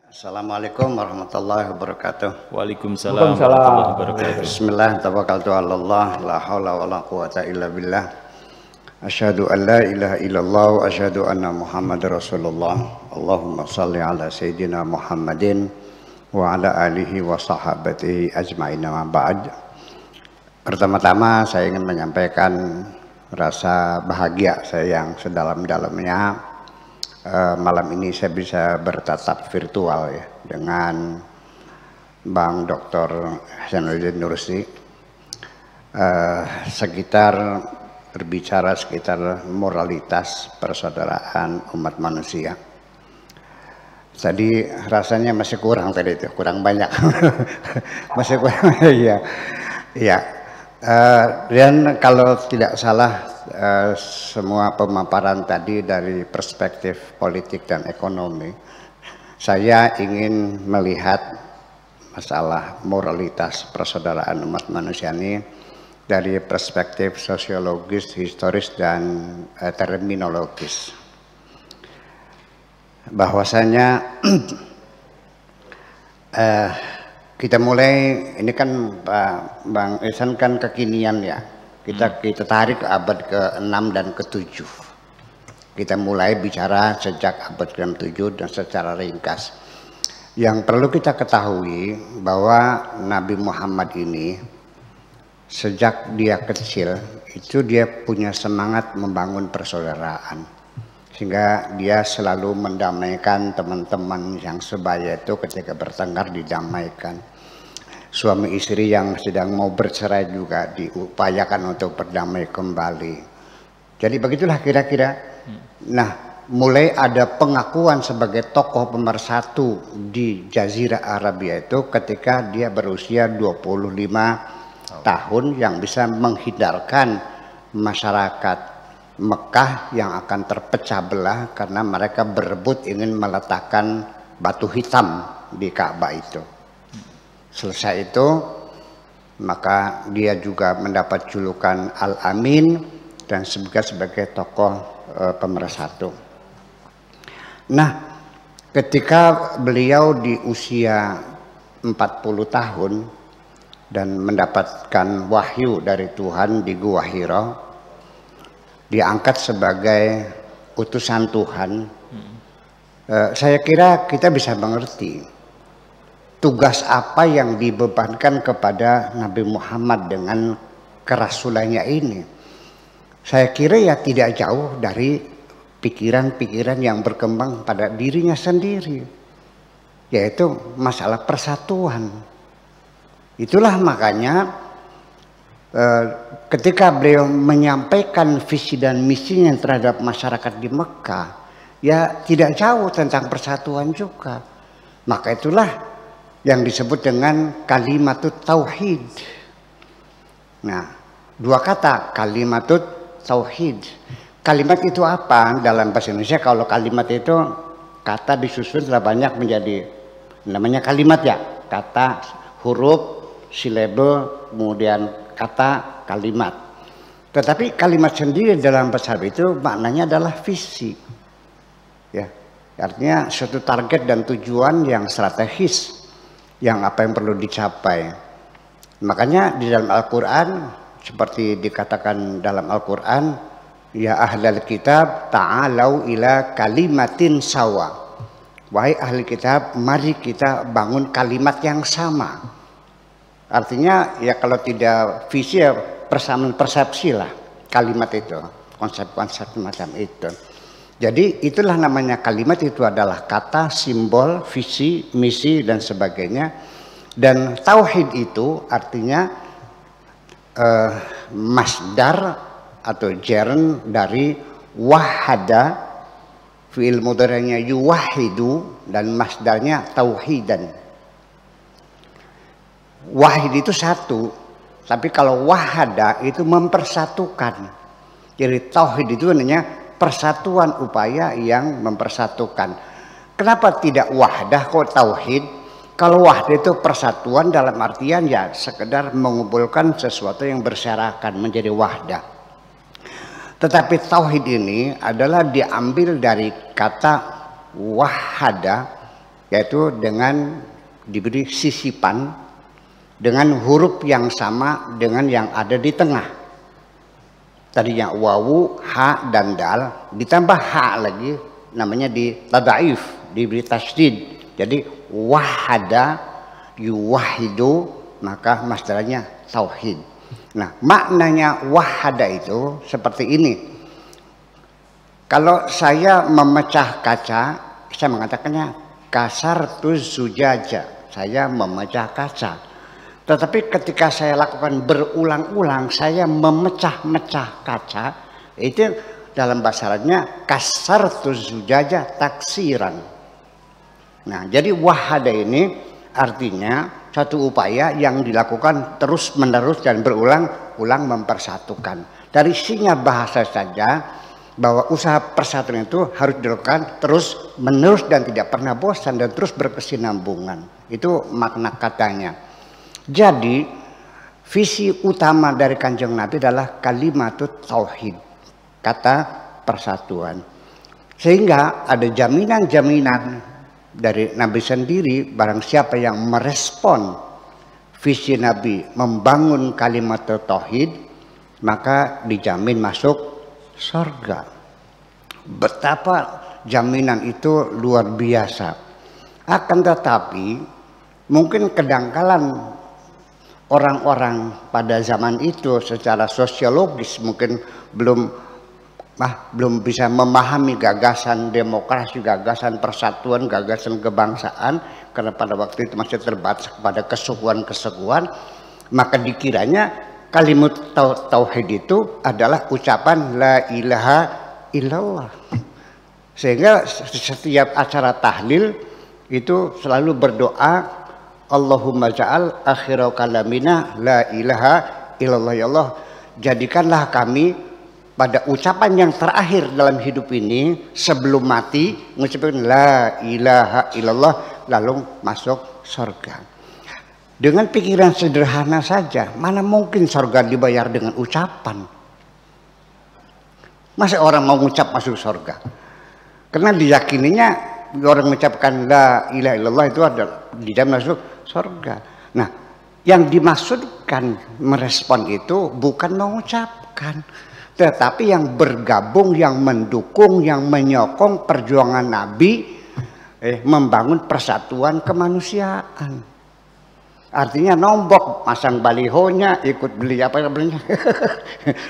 Assalamualaikum warahmatullahi wabarakatuh. Waalaikumsalam warahmatullahi wabarakatuh. Bismillah, tawakkaltu 'ala Allah, la haula wala quwata illa billah. Asyhadu an la ilaha illallah wa asyhadu anna Muhammadar Rasulullah. Allahumma shalli ala sayyidina Muhammadin wa ala alihi wa sahabatihi ajma'in wa ba'd. Pertama-tama saya ingin menyampaikan rasa bahagia saya yang sedalam-dalamnya. Malam ini saya bisa bertatap virtual ya dengan Bang Dr. Hasanuddin Nursi berbicara sekitar moralitas persaudaraan umat manusia. Tadi rasanya masih kurang tadi itu, kurang banyak. Masih kurang ya. Ya. Dan kalau tidak salah semua pemaparan tadi dari perspektif politik dan ekonomi, saya ingin melihat masalah moralitas persaudaraan umat manusia ini dari perspektif sosiologis, historis, dan terminologis. Bahwasanya kita mulai, ini kan Bang Ihsan kan kekinian ya. Kita tarik ke abad ke-6 dan ke-7. Kita mulai bicara sejak abad ke-7 dan secara ringkas. Yang perlu kita ketahui bahwa Nabi Muhammad ini sejak dia kecil itu dia punya semangat membangun persaudaraan. Sehingga dia selalu mendamaikan teman-teman yang sebaya itu ketika bertengkar didamaikan. Suami istri yang sedang mau bercerai juga diupayakan untuk berdamai kembali. Jadi begitulah kira-kira. Nah, mulai ada pengakuan sebagai tokoh pemersatu di Jazirah Arabia itu ketika dia berusia 25 tahun yang bisa menghindarkan masyarakat Mekah yang akan terpecah belah karena mereka berebut ingin meletakkan batu hitam di Ka'bah itu. Selesai itu, maka dia juga mendapat julukan Al-Amin dan sebagai tokoh pemersatu. Nah, ketika beliau di usia 40 tahun dan mendapatkan wahyu dari Tuhan di Gua Hira, diangkat sebagai utusan Tuhan, saya kira kita bisa mengerti tugas apa yang dibebankan kepada Nabi Muhammad dengan kerasulannya ini. Saya kira ya tidak jauh dari pikiran-pikiran yang berkembang pada dirinya sendiri, yaitu masalah persatuan. Itulah makanya ketika beliau menyampaikan visi dan misinya terhadap masyarakat di Mekah, ya tidak jauh tentang persatuan juga. Maka itulah yang disebut dengan kalimatut tauhid. Nah, dua kata kalimatut tauhid. Kalimat itu apa dalam bahasa Indonesia? Kalau kalimat itu kata disusun setelah banyak menjadi namanya kalimat ya. Kata, huruf, silabel, kemudian kata, kalimat. Tetapi kalimat sendiri dalam bahasa Arab itu maknanya adalah visi. Ya, artinya suatu target dan tujuan yang strategis, yang apa yang perlu dicapai. Makanya di dalam Al-Quran seperti dikatakan dalam Al-Quran, ya ahlal kitab ta'alau ila kalimatin sawa. Wahai ahli kitab, mari kita bangun kalimat yang sama. Artinya ya kalau tidak visi ya persamaan persepsi lah kalimat itu, konsep-konsep macam itu. Jadi itulah namanya kalimat, itu adalah kata, simbol, visi, misi dan sebagainya. Dan tauhid itu artinya masdar atau jern dari wahada, fi'il mudhari'nya yuwahidu dan masdarnya tauhidan. Wahid itu satu, tapi kalau wahada itu mempersatukan. Jadi tauhid itu namanya persatuan, upaya yang mempersatukan. Kenapa tidak wahdah kok tauhid? Kalau wahdah itu persatuan dalam artian ya sekedar mengumpulkan sesuatu yang berserakan menjadi wahdah. Tetapi tauhid ini adalah diambil dari kata wahada yaitu dengan diberi sisipan dengan huruf yang sama dengan yang ada di tengah. Tadinya wawu, ha dan dal, ditambah ha lagi, namanya di tad'if, diberi tasydid. Jadi wahada yuwahidu, maka masdarnya tauhid. Nah, maknanya wahada itu seperti ini. Kalau saya memecah kaca, saya mengatakannya kasartu zujaja, saya memecah kaca. Tetapi ketika saya lakukan berulang-ulang, saya memecah-mecah kaca, itu dalam bahasa Arabnya kasartu zujaja taksiran. Nah, jadi wahada ini artinya satu upaya yang dilakukan terus-menerus dan berulang-ulang mempersatukan. Dari isinya bahasa saja bahwa usaha persatuan itu harus dilakukan terus-menerus dan tidak pernah bosan dan terus berkesinambungan. Itu makna katanya. Jadi visi utama dari Kanjeng Nabi adalah kalimatut tauhid, kata persatuan. Sehingga ada jaminan-jaminan dari Nabi sendiri, barang siapa yang merespon visi Nabi membangun kalimat tauhid, maka dijamin masuk surga. Betapa jaminan itu luar biasa. Akan tetapi mungkin kedangkalan orang-orang pada zaman itu secara sosiologis mungkin belum bisa memahami gagasan demokrasi, gagasan persatuan, gagasan kebangsaan, karena pada waktu itu masih terbatas pada kesukuan-kesukuan, maka dikiranya kalimat tauhid itu adalah ucapan la ilaha illallah. Sehingga setiap acara tahlil itu selalu berdoa, Allahumma ja'al akhira kalamina la ilaha illallah, ya Allah, jadikanlah kami pada ucapan yang terakhir dalam hidup ini sebelum mati mengucapkan la ilaha illallah lalu masuk surga. Dengan pikiran sederhana saja, mana mungkin surga dibayar dengan ucapan? Masa orang mau ngucap masuk surga? Karena diyakininya orang mengucapkan la ilaha illallah itu adalah dia masuk surga. Nah, yang dimaksudkan merespon itu bukan mengucapkan, tetapi yang bergabung, yang mendukung, yang menyokong perjuangan Nabi membangun persatuan kemanusiaan. Artinya nombok, masang balihonya, ikut beli apa namanya,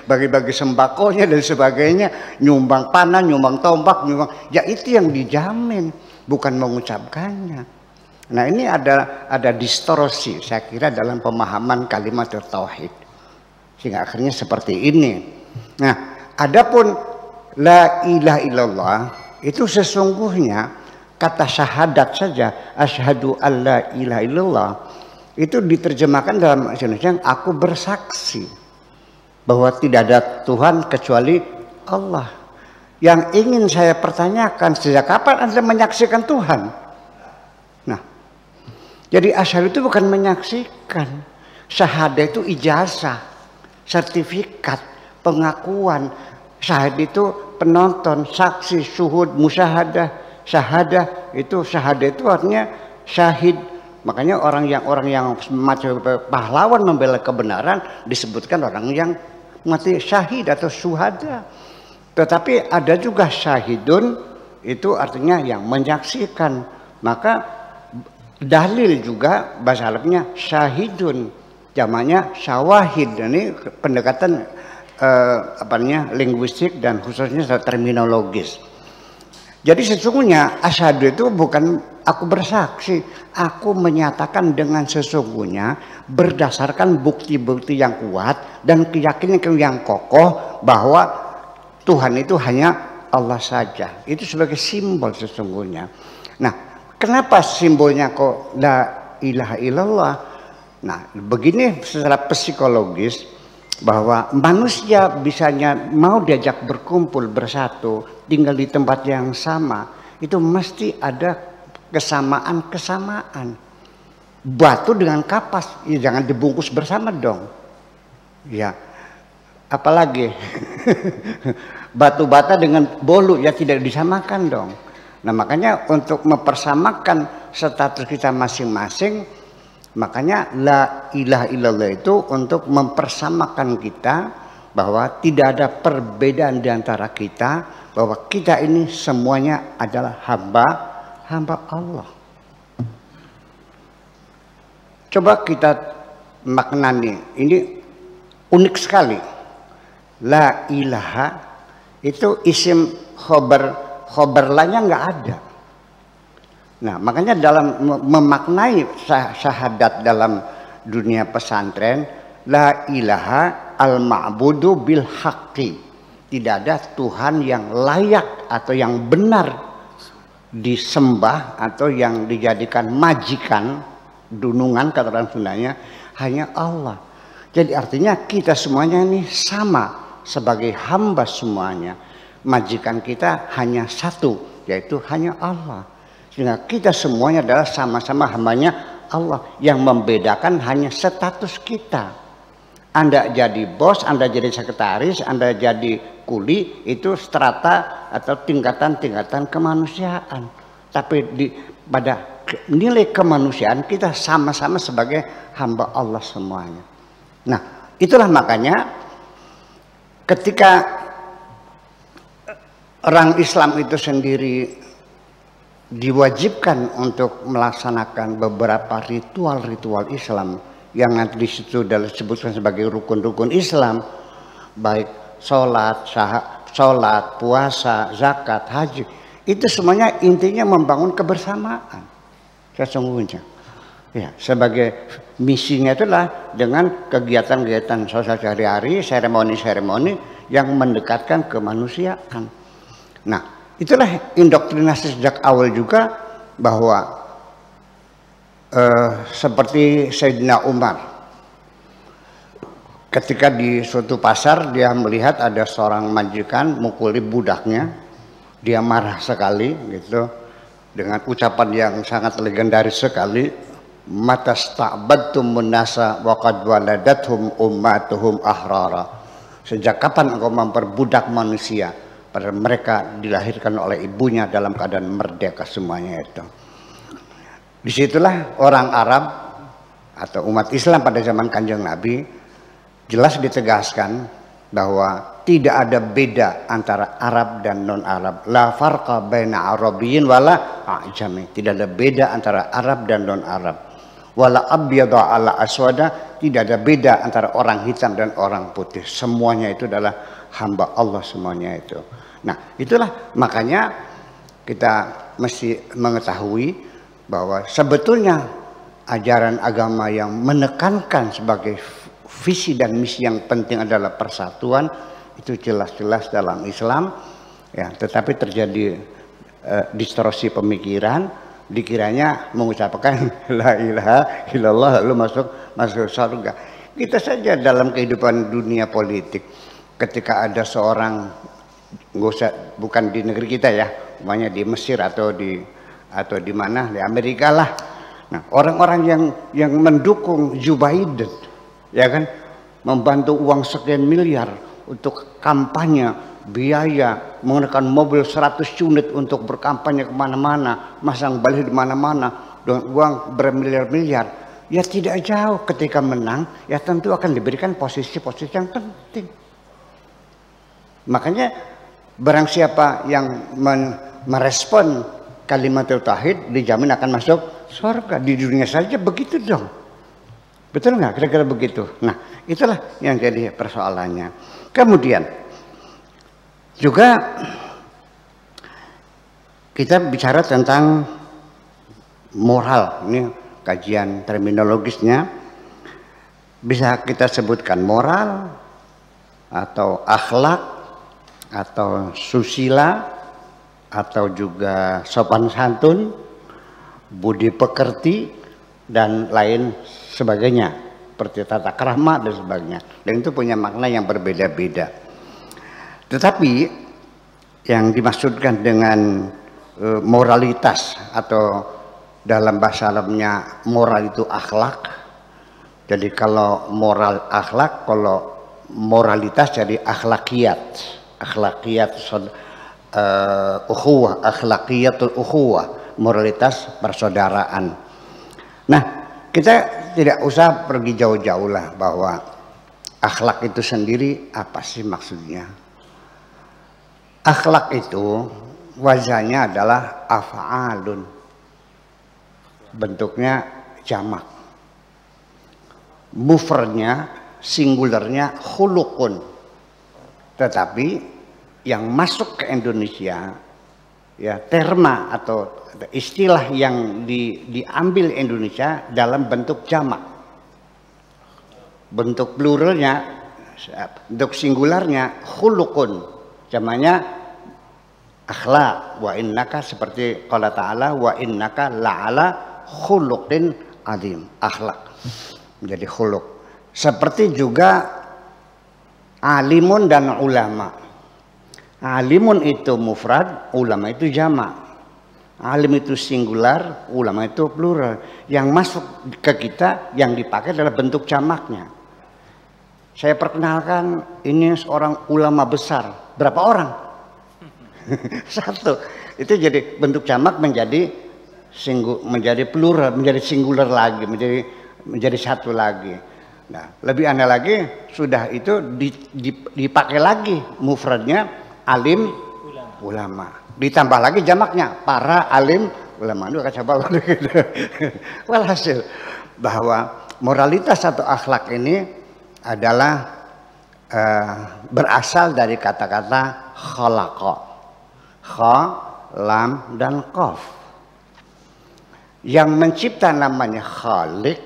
bagi-bagi sembakonya dan sebagainya, nyumbang panah, nyumbang tombak, nyumbang, ya itu yang dijamin, bukan mengucapkannya. Nah, ini ada distorsi saya kira dalam pemahaman kalimat tauhid, sehingga akhirnya seperti ini. Nah, adapun la ilaha illallah itu sesungguhnya kata syahadat saja, asyhadu alla ilaha illallah, itu diterjemahkan dalam bahasa Indonesia, aku bersaksi bahwa tidak ada Tuhan kecuali Allah. Yang ingin saya pertanyakan, sejak kapan Anda menyaksikan Tuhan? Nah, jadi asyhadu itu bukan menyaksikan. Syahadat itu ijazah, sertifikat, pengakuan. Syahid itu penonton, saksi, syuhud, musyahadah. Syahadah itu artinya syahid. Makanya orang yang macam pahlawan membela kebenaran disebutkan orang yang mati syahid atau syuhada. Tetapi ada juga syahidun, itu artinya yang menyaksikan. Maka dalil juga bahasa Arabnya syahidun, jamaknya syawahid. Ini pendekatan linguistik dan khususnya terminologis. Jadi sesungguhnya asyhadu itu bukan aku bersaksi, aku menyatakan dengan sesungguhnya berdasarkan bukti-bukti yang kuat dan keyakinan yang kokoh bahwa Tuhan itu hanya Allah saja. Itu sebagai simbol sesungguhnya. Nah, kenapa simbolnya kok la ilaha illallah? Nah, begini secara psikologis, bahwa manusia bisanya mau diajak berkumpul bersatu, tinggal di tempat yang sama, itu mesti ada kesamaan-kesamaan. Batu dengan kapas, ya jangan dibungkus bersama dong. Ya, apalagi batu bata dengan bolu, ya tidak disamakan dong. Nah makanya untuk mempersamakan status kita masing-masing, makanya la ilaha illallah itu untuk mempersamakan kita bahwa tidak ada perbedaan di antara kita, bahwa kita ini semuanya adalah hamba Allah. Coba kita maknani, ini unik sekali. La ilaha itu isim khobar lanya nggak ada. Nah makanya dalam memaknai syahadat dalam dunia pesantren, la ilaha al ma'budu bil haqqi, tidak ada Tuhan yang layak atau yang benar disembah atau yang dijadikan majikan, dunungan kata orang Sundanya, hanya Allah. Jadi artinya kita semuanya ini sama sebagai hamba semuanya. Majikan kita hanya satu, yaitu hanya Allah. Sehingga kita semuanya adalah sama-sama hambanya Allah. Yang membedakan hanya status kita. Anda jadi bos, Anda jadi sekretaris, Anda jadi kuli, itu strata atau tingkatan-tingkatan kemanusiaan. Tapi pada nilai kemanusiaan kita sama-sama sebagai hamba Allah semuanya. Nah itulah makanya ketika orang Islam itu sendiri diwajibkan untuk melaksanakan beberapa ritual-ritual Islam yang nanti disitu disebutkan sebagai rukun-rukun Islam, baik sholat, puasa, zakat, haji, itu semuanya intinya membangun kebersamaan sesungguhnya. Ya, sebagai misinya itulah dengan kegiatan-kegiatan sosial sehari-hari, seremoni-seremoni yang mendekatkan kemanusiaan. Nah, itulah indoktrinasi sejak awal juga bahwa seperti Sayyidina Umar ketika di suatu pasar dia melihat ada seorang majikan mukuli budaknya, dia marah sekali gitu dengan ucapan yang sangat legendaris sekali, matasta'badtumun nasa wa qad waladathum ummatuhum ahrara. Sejak kapan engkau memperbudak manusia, padahal mereka dilahirkan oleh ibunya dalam keadaan merdeka semuanya itu. Disitulah orang Arab atau umat Islam pada zaman Kanjeng Nabi jelas ditegaskan bahwa tidak ada beda antara Arab dan non-Arab. La farqa baina Arabiyyin wala a'jami. Tidak ada beda antara Arab dan non-Arab. Wala abyada ala aswada, tidak ada beda antara orang hitam dan orang putih. Semuanya itu adalah hamba Allah semuanya itu. Nah, itulah makanya kita mesti mengetahui bahwa sebetulnya ajaran agama yang menekankan sebagai visi dan misi yang penting adalah persatuan, itu jelas-jelas dalam Islam ya, tetapi terjadi distorsi pemikiran, dikiranya mengucapkan la ilaha illallah lalu masuk surga. Kita saja dalam kehidupan dunia politik, ketika ada seorang, bukan di negeri kita ya, namanya di Mesir atau di mana, di Amerika lah. Nah, orang-orang yang mendukung Joe Biden, ya kan, membantu uang sekian miliar untuk kampanye, biaya menggunakan mobil 100 unit untuk berkampanye kemana-mana, masang baliho di mana-mana dengan uang bermiliar-miliar, ya tidak jauh ketika menang ya tentu akan diberikan posisi-posisi yang penting. Makanya barang siapa yang merespon kalimat tauhid dijamin akan masuk surga. Di dunia saja begitu dong, betul nggak kira-kira begitu? Nah itulah yang jadi persoalannya. Kemudian juga kita bicara tentang moral, ini kajian terminologisnya bisa kita sebutkan moral atau akhlak atau susila atau juga sopan santun, budi pekerti dan lain sebagainya, seperti tata krama dan sebagainya. Dan itu punya makna yang berbeda-beda. Tetapi yang dimaksudkan dengan moralitas atau dalam bahasa Arabnya moral itu akhlak. Jadi kalau moral akhlak, kalau moralitas jadi akhlakiyat. Akhlakiyat ukhuwah, akhlaqiyatul ukhuwah, moralitas persaudaraan. Nah, kita tidak usah pergi jauh-jauh lah bahwa akhlak itu sendiri apa sih maksudnya? Akhlak itu wazannya adalah af'alun, bentuknya jamak, mufradnya, singularnya khuluqun. Tetapi yang masuk ke Indonesia, ya terma atau istilah yang diambil Indonesia dalam bentuk jamak, bentuk pluralnya, bentuk singularnya khuluqun, jamaknya akhlak. Wa innaka, seperti qala ta'ala, wa innaka la'ala khuluqin azim, akhlak menjadi khuluq. Seperti juga alimun dan ulama. Alimun itu mufrad, ulama itu jamak. Alim itu singular, ulama itu plural. Yang masuk ke kita yang dipakai adalah bentuk jamaknya. Saya perkenalkan, ini seorang ulama besar. Berapa orang? Satu. Itu jadi bentuk jamak menjadi plural, menjadi singular lagi, menjadi satu lagi. Nah, lebih aneh lagi, sudah itu dipakai lagi mufradnya alim ulama. Ditambah lagi jamaknya para alim ulama. Itu akan coba gitu. Walhasil bahwa moralitas atau akhlak ini adalah berasal dari kata-kata khalaqa, kha, lam dan qaf. Yang mencipta namanya khaliq,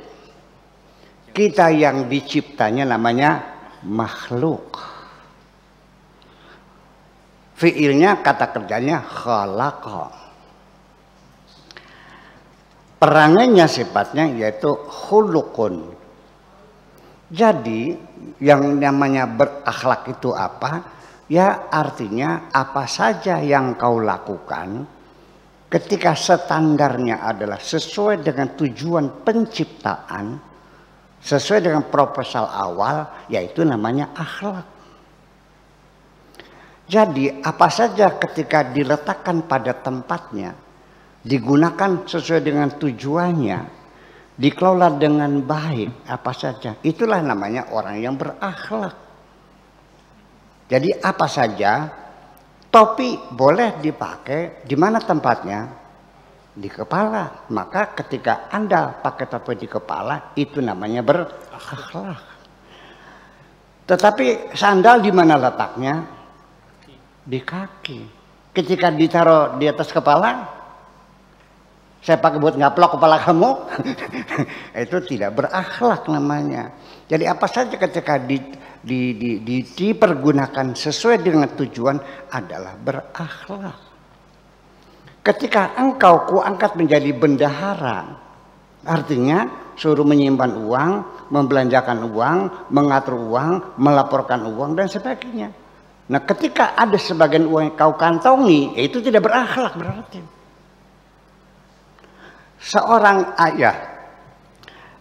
kita yang diciptanya namanya makhluk. Fiilnya, kata kerjanya khalaqa. Perangainya sifatnya yaitu khuluqun. Jadi yang namanya berakhlak itu apa? Ya artinya apa saja yang kau lakukan ketika standarnya adalah sesuai dengan tujuan penciptaan, sesuai dengan proposal awal, yaitu namanya akhlak. Jadi apa saja ketika diletakkan pada tempatnya, digunakan sesuai dengan tujuannya, dikelola dengan baik, apa saja, itulah namanya orang yang berakhlak. Jadi apa saja, topi boleh dipakai di mana tempatnya? Di kepala. Maka ketika Anda pakai topi di kepala, itu namanya berakhlak. Tetapi sandal di mana letaknya? Di kaki. Ketika ditaruh di atas kepala, saya pakai buat ngaplok kepala kamu, itu tidak berakhlak namanya. Jadi apa saja ketika dipergunakan sesuai dengan tujuan adalah berakhlak. Ketika engkau kuangkat menjadi bendahara, artinya suruh menyimpan uang, membelanjakan uang, mengatur uang, melaporkan uang dan sebagainya. Nah, ketika ada sebagian uang yang kau kantongi, itu tidak berakhlak berarti. Seorang ayah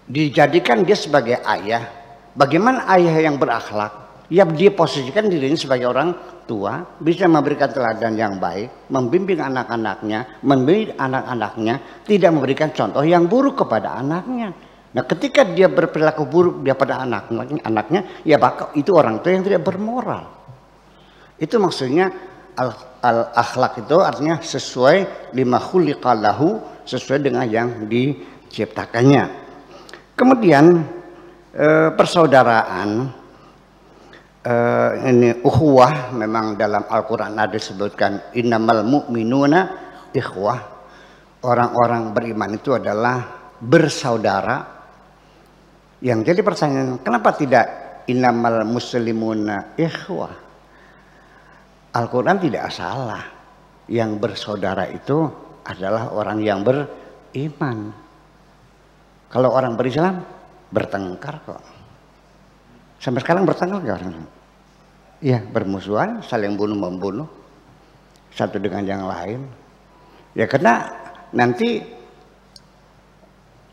dijadikan dia sebagai ayah. Bagaimana ayah yang berakhlak? Ya, dia posisikan dirinya sebagai orang tua, bisa memberikan teladan yang baik, membimbing anak-anaknya, mendidik anak-anaknya, tidak memberikan contoh yang buruk kepada anaknya. Nah, ketika dia berperilaku buruk dia pada anaknya, ya bakal itu orang tua yang tidak bermoral. Itu maksudnya al-akhlak itu artinya sesuai lima khuliqa lahu, sesuai dengan yang diciptakannya. Kemudian persaudaraan, ini ukhuwah, memang dalam Al-Quran ada disebutkan innamal mu'minuna ikhwah. Orang-orang beriman itu adalah bersaudara. Yang jadi pertanyaan, kenapa tidak innamal muslimuna ikhwah? Al-Quran tidak salah. Yang bersaudara itu adalah orang yang beriman. Kalau orang berislam bertengkar kok. Sampai sekarang bertengkar nggak orang? Iya, bermusuhan, saling bunuh-membunuh satu dengan yang lain. Ya karena nanti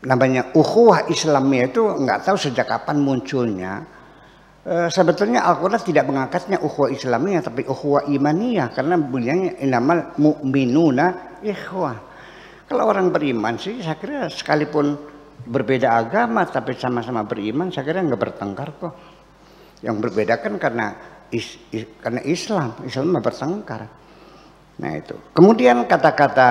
namanya ukhuwah Islamiyah itu nggak tahu sejak kapan munculnya. Sebetulnya Al-Quran tidak mengangkatnya ukhuwah Islamiyah, tapi ukhuwah imaniyah, karena bunyinya innamal mu'minuna ikhwah. Kalau orang beriman sih, saya kira sekalipun berbeda agama tapi sama-sama beriman, saya kira nggak bertengkar kok. Yang berbeda kan karena Islam bertengkar. Nah itu. Kemudian kata-kata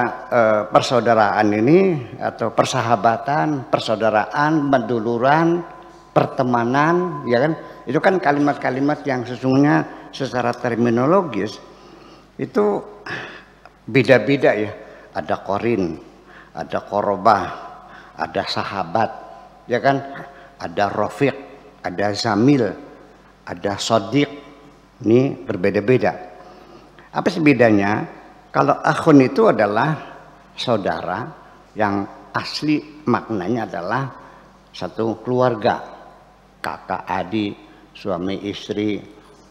persaudaraan ini atau persahabatan, persaudaraan, penduluran, pertemanan, ya kan? Itu kan kalimat-kalimat yang sesungguhnya secara terminologis itu beda-beda ya. Ada korin, ada korobah, ada sahabat, ya kan? Ada rofiq, ada zamil, ada sodik. Ini berbeda-beda. Apa sih bedanya? Kalau akhun itu adalah saudara yang asli maknanya adalah satu keluarga, kakak adik, suami istri,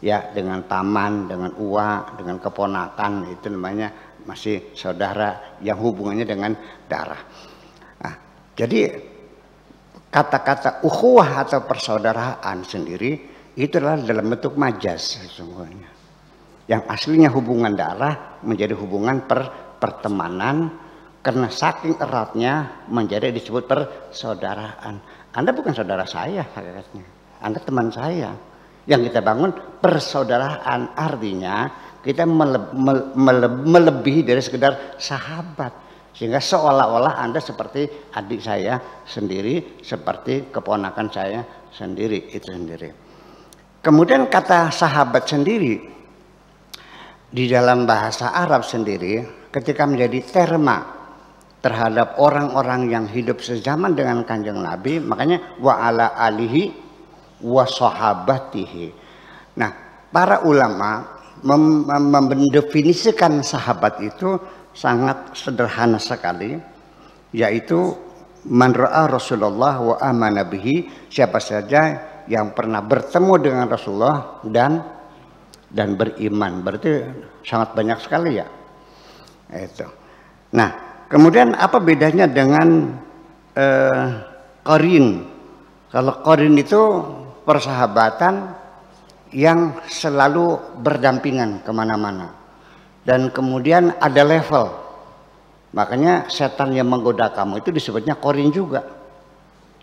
ya, dengan paman, dengan uwa, dengan keponakan, itu namanya masih saudara yang hubungannya dengan darah. Nah, jadi kata-kata ukhuwah atau persaudaraan sendiri itu adalah dalam bentuk majaz sesungguhnya. Yang aslinya hubungan darah menjadi hubungan pertemanan karena saking eratnya menjadi disebut persaudaraan. Anda bukan saudara saya hakikatnya, Anda teman saya. Yang kita bangun persaudaraan artinya kita melebihi dari sekedar sahabat, sehingga seolah-olah Anda seperti adik saya sendiri, seperti keponakan saya sendiri, itu sendiri. Kemudian kata sahabat sendiri di dalam bahasa Arab sendiri ketika menjadi terma terhadap orang-orang yang hidup sezaman dengan Kanjeng Nabi, makanya wa ala alihi wa sahabatihi. Nah, para ulama mendefinisikan sahabat itu sangat sederhana sekali, yaitu man ra'a Rasulullah wa amana bihi, siapa saja yang pernah bertemu dengan Rasulullah dan beriman. Berarti sangat banyak sekali ya. Itu. Nah, kemudian apa bedanya dengan qarin? Kalau qarin itu persahabatan yang selalu berdampingan kemana-mana, dan kemudian ada level. Makanya setan yang menggoda kamu itu disebutnya qarin juga,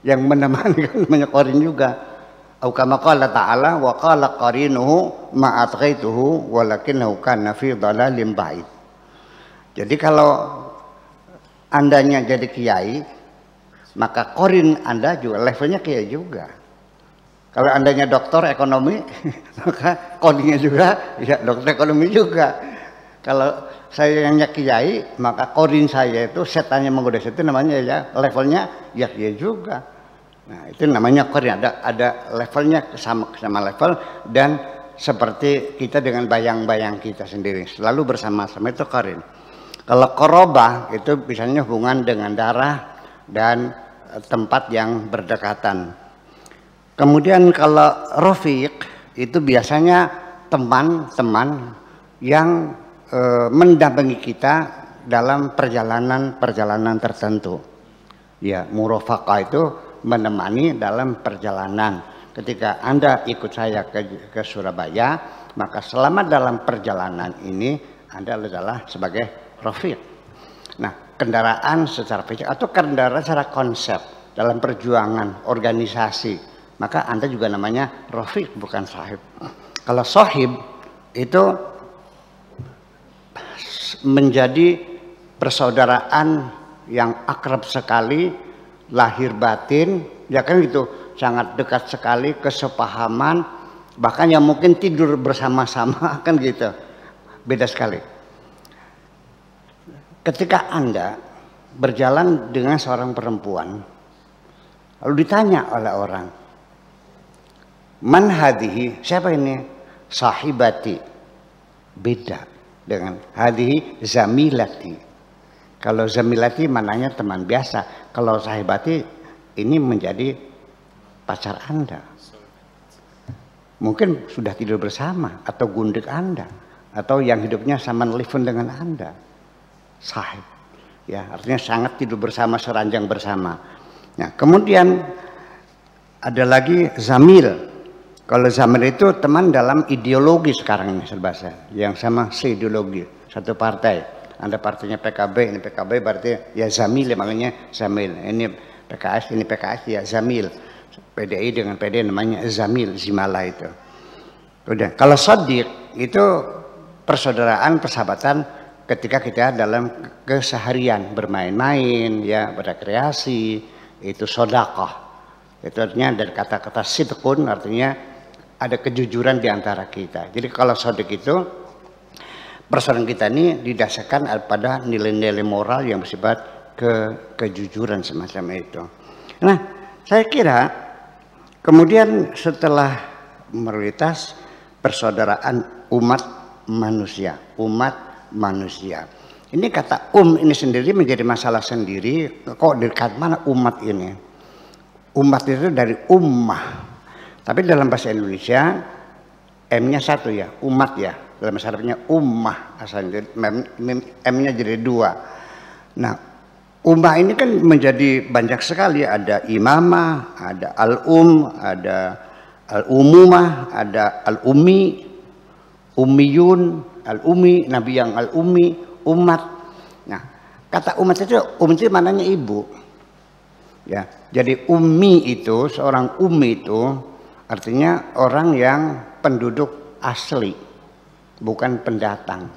yang menemani kan namanya qarin juga. Au kama qala ta'ala wa qala qarinuhu ma atghaituhu walakinahu kana fi dhalalin ba'id. Jadi kalau andanya jadi kiai, maka qarin Anda juga levelnya kiai juga. Kalau andanya dokter ekonomi, maka qarinnya juga ya dokter ekonomi juga. Kalau saya yang kiai, maka qarin saya itu setannya menggoda itu namanya ya levelnya ya kiai juga. Nah, itu namanya qarin, ada levelnya sama level, dan seperti kita dengan bayang-bayang kita sendiri selalu bersama-sama, itu qarin. Kalau qarabah itu biasanya hubungan dengan darah dan tempat yang berdekatan. Kemudian kalau rafiq itu biasanya teman-teman yang mendampingi kita dalam perjalanan tertentu. Ya, murafaqah itu menemani dalam perjalanan. Ketika Anda ikut saya ke Surabaya, maka selama dalam perjalanan ini Anda adalah sebagai rafiq. Nah, kendaraan secara fisik atau kendaraan secara konsep dalam perjuangan organisasi, maka Anda juga namanya rafiq, bukan sahib. Kalau sahib itu menjadi persaudaraan yang akrab sekali, lahir batin, ya kan gitu, sangat dekat sekali, kesepahaman, bahkan yang mungkin tidur bersama-sama kan gitu, beda sekali. Ketika Anda berjalan dengan seorang perempuan, lalu ditanya oleh orang, man hadhihi, siapa ini? Sahibati. Beda dengan hadhihi zamilati. Kalau zamilati maknanya teman biasa, kalau sahibati ini menjadi pacar Anda. Mungkin sudah tidur bersama atau gundik Anda, atau yang hidupnya sama nelfon dengan Anda. Sahib. Ya, artinya sangat tidur bersama, seranjang bersama. Nah, kemudian ada lagi zamil. Kalau zaman itu teman dalam ideologi sekarang ini sebahasa yang sama seideologi, satu partai. Anda partainya PKB, ini PKB berarti ya Zamil, makanya Zamil. Ini PKS, ini PKS ya Zamil. PDI dengan PDI namanya Zamil, Zimala itu. Udah. Kalau Shadiq itu persaudaraan, persahabatan ketika kita dalam keseharian bermain-main, ya berrekreasi, itu sodaqah. Itu artinya dari kata-kata sidqun, artinya ada kejujuran di antara kita. Jadi kalau shadiq itu persaudaraan kita ini didasarkan pada nilai-nilai moral yang bersifat kejujuran semacam itu. Nah, saya kira kemudian setelah mayoritas persaudaraan umat manusia. Ini kata ini sendiri menjadi masalah sendiri. Kok dekat mana umat ini? Umat itu dari ummah. Tapi dalam bahasa Indonesia M-nya satu ya, umat ya. Dalam bahasa Arabnya ummah asalnya, M-nya jadi dua. Nah, ummah ini kan menjadi banyak sekali. Ada imamah, ada al-um, ada al-umumah, ada al-ummi, ummiyun, al-ummi, nabi yang al-ummi, umat. Nah, kata umat itu maknanya ibu. Ya, jadi ummi itu, seorang ummi itu artinya orang yang penduduk asli, bukan pendatang.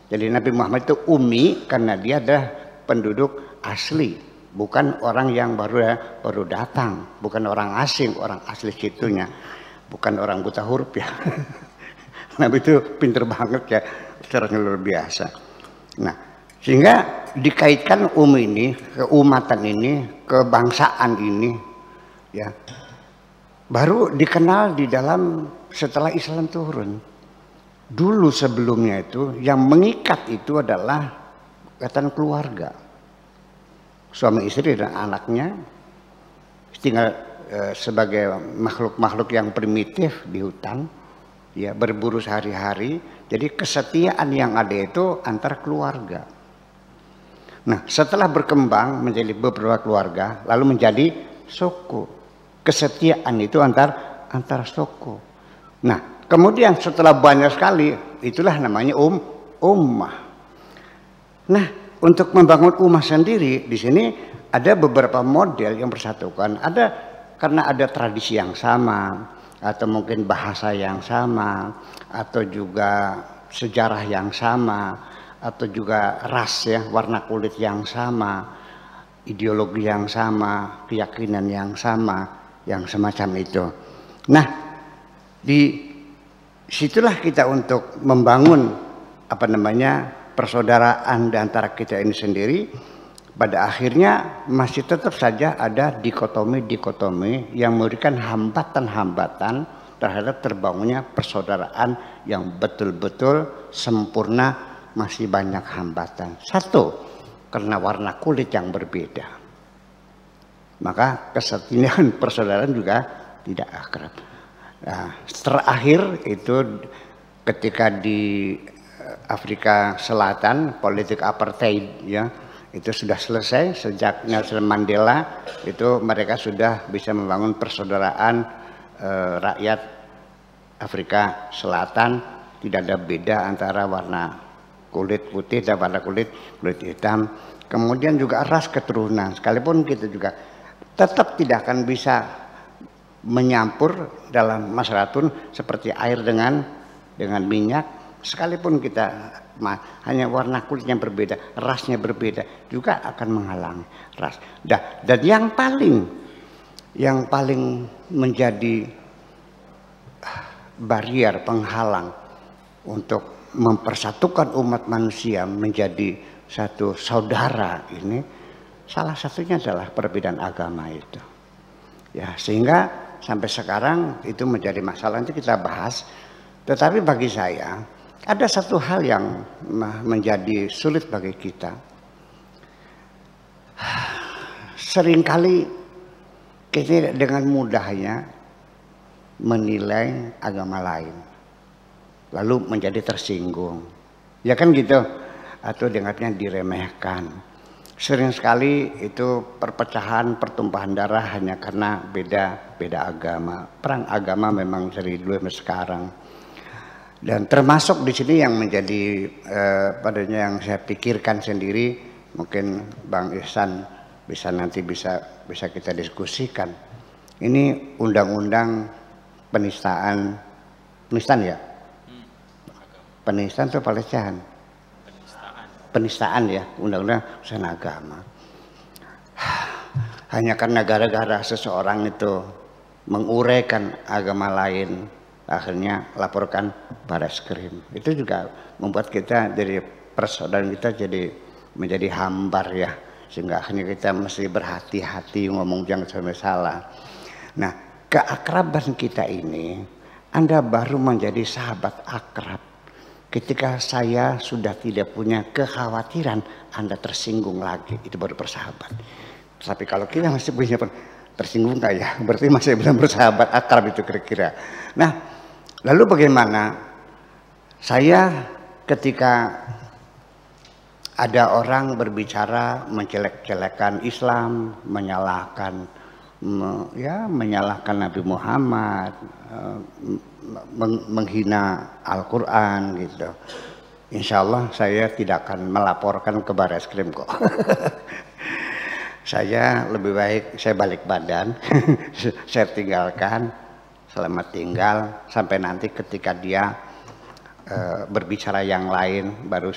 Jadi Nabi Muhammad itu ummi karena dia adalah penduduk asli, bukan orang yang baru datang, bukan orang asing, orang asli situnya, bukan orang buta huruf ya. Nabi itu pinter banget ya, caranya luar biasa. Nah, sehingga dikaitkan ini, keumatan ini, kebangsaan ini, ya, baru dikenal di dalam setelah Islam turun. Dulu sebelumnya itu yang mengikat itu adalah ikatan keluarga, suami istri dan anaknya tinggal sebagai makhluk-makhluk yang primitif di hutan, ya berburu sehari-hari. Jadi kesetiaan yang ada itu antar keluarga. Nah, setelah berkembang menjadi beberapa keluarga, lalu menjadi suku. Kesetiaan itu antar suku. Nah, kemudian setelah banyak sekali, itulah namanya ummah. Nah, untuk membangun ummah sendiri di sini ada beberapa model yang bersatukan. Ada karena ada tradisi yang sama, atau mungkin bahasa yang sama, atau juga sejarah yang sama, atau juga ras ya, warna kulit yang sama, ideologi yang sama, keyakinan yang sama, yang semacam itu. Nah, di situlah kita untuk membangun persaudaraan di antara kita ini sendiri. Pada akhirnya masih tetap saja ada dikotomi yang memberikan hambatan-hambatan terhadap terbangunnya persaudaraan yang betul-betul sempurna. Masih banyak hambatan. Satu, karena warna kulit yang berbeda, maka kesatuan persaudaraan juga tidak akrab. Nah, terakhir itu ketika di Afrika Selatan politik apartheid ya, itu sudah selesai sejak Nelson Mandela. Itu mereka sudah bisa membangun persaudaraan rakyat Afrika Selatan, tidak ada beda antara warna kulit putih dan warna kulit hitam. Kemudian juga ras keturunan, sekalipun kita juga tetap tidak akan bisa menyampur dalam masyarakat seperti air dengan minyak, sekalipun kita hanya warna kulitnya berbeda, rasnya berbeda, juga akan menghalangi ras. Dan yang paling menjadi barrier penghalang untuk mempersatukan umat manusia menjadi satu saudara ini, salah satunya adalah perbedaan agama itu. Ya, sehingga sampai sekarang itu menjadi masalah, nanti kita bahas. Tetapi bagi saya ada satu hal yang menjadi sulit bagi kita. Seringkali kita dengan mudahnya menilai agama lain, lalu menjadi tersinggung, ya kan gitu, atau dengarnya diremehkan. Sering sekali itu perpecahan, pertumpahan darah hanya karena beda agama. Perang agama memang dari dulu sampai sekarang. Dan termasuk di sini yang menjadi padanya yang saya pikirkan sendiri, mungkin Bang Ihsan bisa kita diskusikan. Ini undang-undang penistaan ya? Penistaan atau pelecehan? Penistaan ya, undang-undang penistaan agama. Hanya karena gara-gara seseorang itu menguraikan agama lain, akhirnya laporkan Bareskrim. Itu juga membuat kita dari persaudaraan kita jadi menjadi hambar ya, sehingga akhirnya kita mesti berhati-hati ngomong jangan sampai salah. Nah, keakraban kita ini, Anda baru menjadi sahabat akrab ketika saya sudah tidak punya kekhawatiran Anda tersinggung lagi, itu baru bersahabat. Tapi kalau kita masih punya tersinggung nggak ya, berarti masih belum bersahabat akrab itu kira-kira. Nah, lalu bagaimana saya ketika ada orang berbicara menjelek-jelekan Islam, menyalahkan Nabi Muhammad, menghina Al-Quran gitu. Insya Allah saya tidak akan melaporkan ke Bareskrim kok. Saya lebih baik saya balik badan, saya tinggalkan, selamat tinggal sampai nanti ketika dia berbicara yang lain baru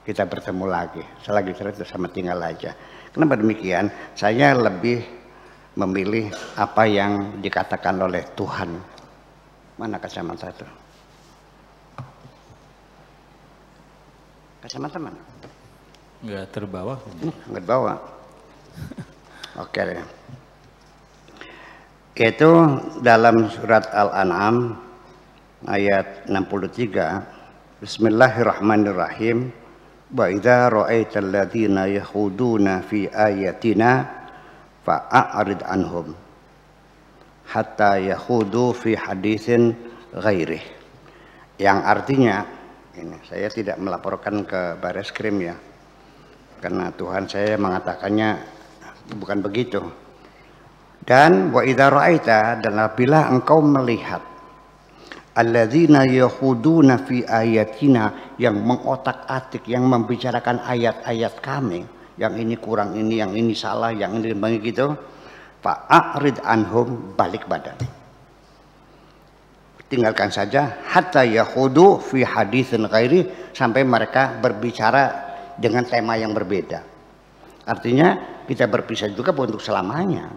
kita bertemu lagi. Selagi saya sama tinggal aja. Kenapa demikian? Saya lebih memilih apa yang dikatakan oleh Tuhan. Mana kacamata itu? Kacamata mana? Enggak terbawa. Enggak terbawa. Oke deh. Yaitu dalam surat Al-An'am ayat 63. Bismillahirrahmanirrahim. Wa idza ra'aital ladzina yakhuduna fi ayatina fa'arid anhum hatta yakhudu fi haditsin ghairih. Yang artinya ini, saya tidak melaporkan ke Bareskrim ya, karena Tuhan saya mengatakannya bukan begitu. Dan wa idza ra'aita, dan apabila engkau melihat alladzina yakhuduna fi ayatina, yang mengotak-atik, yang membicarakan ayat-ayat kami, yang ini kurang ini, yang ini salah, yang ini begitu, fa'arid anhum, balik badan, tinggalkan saja, hatta yakhudu fi haditsin ghairi, sampai mereka berbicara dengan tema yang berbeda. Artinya kita berpisah juga untuk selamanya.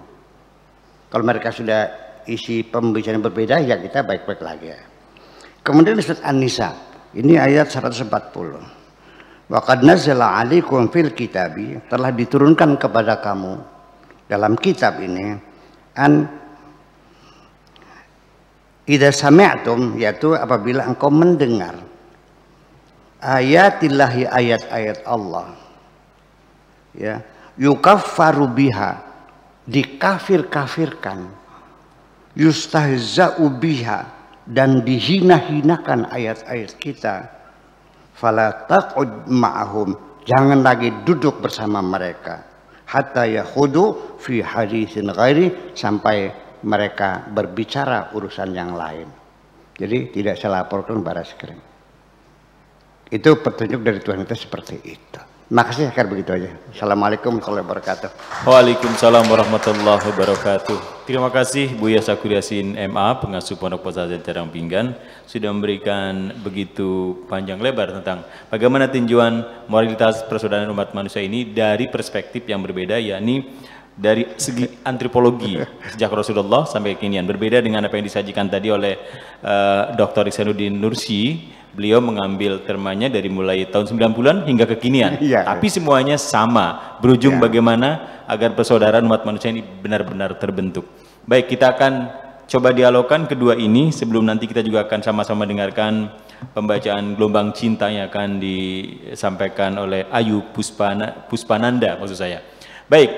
Kalau mereka sudah isi pembicaraan berbeda, ya kita baik-baik lagi ya. Kemudian di surat An-Nisa, ini ayat 140. Wa qad nazzala 'alaikum fil kitabi, telah diturunkan kepada kamu dalam kitab ini, an idza sami'tum, yaitu apabila engkau mendengar ayatillahi, ayat-ayat Allah ya, yukaffaru biha, dikafir-kafirkan, yustahza'u biha, dan dihina-hinakan ayat-ayat kita, fala taq'ud ma'ahum, jangan lagi duduk bersama mereka, hatta yakhudu fi haditsin ghairi, sampai mereka berbicara urusan yang lain. Jadi tidak saya laporkan Bareskrim. Itu petunjuk dari Tuhan kita seperti itu. Makasih, akhir begitu aja. Assalamualaikum warahmatullahi wabarakatuh. Waalaikumsalam warahmatullahi wabarakatuh. Terima kasih Buya Syakur Yasin MA, pengasuh Pondok Pesantren Jarang Pinggan, sudah memberikan begitu panjang lebar tentang bagaimana tinjauan moralitas persaudaraan umat manusia ini dari perspektif yang berbeda, yakni dari segi antropologi sejak Rasulullah sampai kekinian. Berbeda dengan apa yang disajikan tadi oleh Dr. Ihsanuddin Nursi. Beliau mengambil termanya dari mulai tahun 90-an hingga kekinian, tapi semuanya sama, berujung bagaimana agar persaudaraan umat manusia ini benar-benar terbentuk. Baik, kita akan coba dialogkan kedua ini sebelum nanti kita juga akan sama-sama dengarkan pembacaan Gelombang Cinta yang akan disampaikan oleh Ayu Puspananda maksud saya. Baik,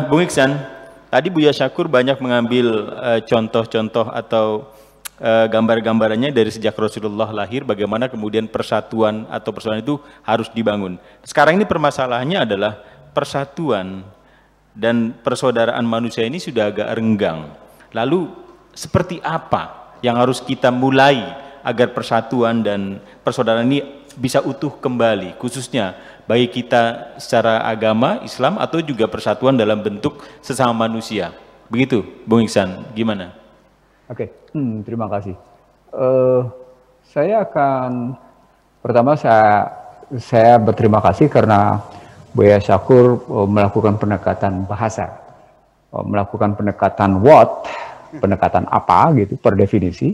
Bung Iksan, tadi Buya Syakur banyak mengambil contoh-contoh atau gambar-gambarannya dari sejak Rasulullah lahir, bagaimana kemudian persatuan atau persaudaraan itu harus dibangun. Sekarang ini permasalahannya adalah persatuan dan persaudaraan manusia ini sudah agak renggang. Lalu seperti apa yang harus kita mulai agar persatuan dan persaudaraan ini bisa utuh kembali, khususnya baik kita secara agama Islam atau juga persatuan dalam bentuk sesama manusia. Begitu, Bung Iksan, gimana? Oke, terima kasih. Saya akan pertama saya berterima kasih karena Buya Syakur melakukan pendekatan bahasa, melakukan pendekatan what, pendekatan apa gitu per definisi,